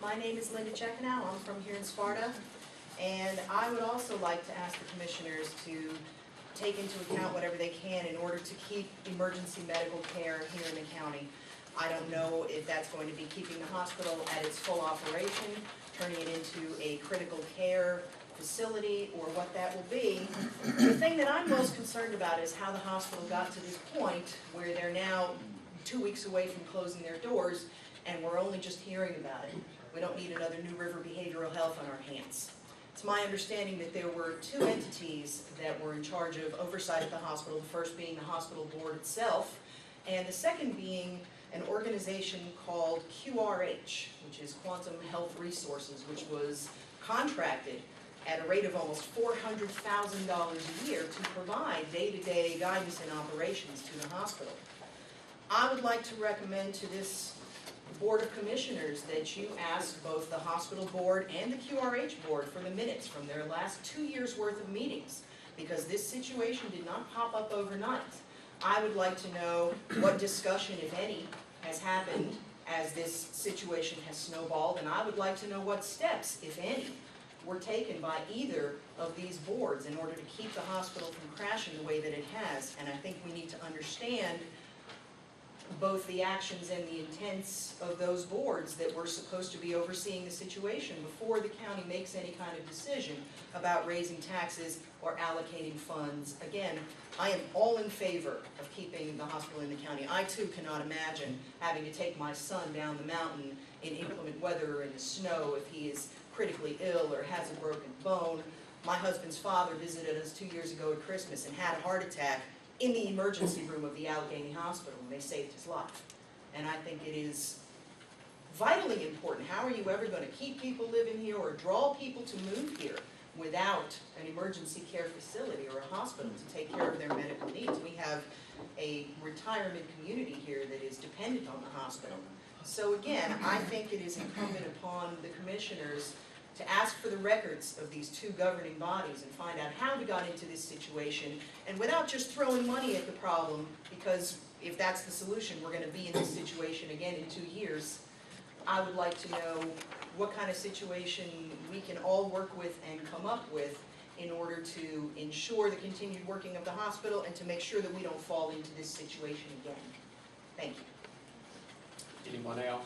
My name is Linda Chekanow. I'm from here in Sparta. And I would also like to ask the commissioners to take into account whatever they can in order to keep emergency medical care here in the county. I don't know if that's going to be keeping the hospital at its full operation, turning it into a critical care facility, or what that will be. The thing that I'm most concerned about is how the hospital got to this point where they're now 2 weeks away from closing their doors, and we're only just hearing about it. We don't need another New River Behavioral Health on our hands. It's my understanding that there were 2 entities that were in charge of oversight at the hospital, the first being the hospital board itself, and the second being an organization called QRH, which is Quantum Health Resources, which was contracted at a rate of almost $400,000 a year to provide day-to-day guidance and operations to the hospital. I would like to recommend to this Board of Commissioners that you ask both the hospital board and the QRH board for the minutes from their last 2 years' worth of meetings, because this situation did not pop up overnight. I would like to know what discussion, if any, has happened as this situation has snowballed, and I would like to know what steps, if any, were taken by either of these boards in order to keep the hospital from crashing the way that it has. And I think we need to understand both the actions and the intents of those boards that were supposed to be overseeing the situation before the county makes any kind of decision about raising taxes or allocating funds. Again, I am all in favor of keeping the hospital in the county. I too cannot imagine having to take my son down the mountain in inclement weather or in the snow if he is critically ill or has a broken bone. My husband's father visited us 2 years ago at Christmas and had a heart attack in the emergency room of the Alleghany Hospital, and they saved his life. And I think it is vitally important. How are you ever going to keep people living here or draw people to move here without an emergency care facility or a hospital to take care of their medical needs? We have a retirement community here that is dependent on the hospital. So again, I think it is incumbent upon the commissioners to ask for the records of these 2 governing bodies and find out how we got into this situation, and without just throwing money at the problem, because if that's the solution, we're going to be in this situation again in 2 years. I would like to know what kind of situation we can all work with and come up with in order to ensure the continued working of the hospital and to make sure that we don't fall into this situation again. Thank you. Anyone else?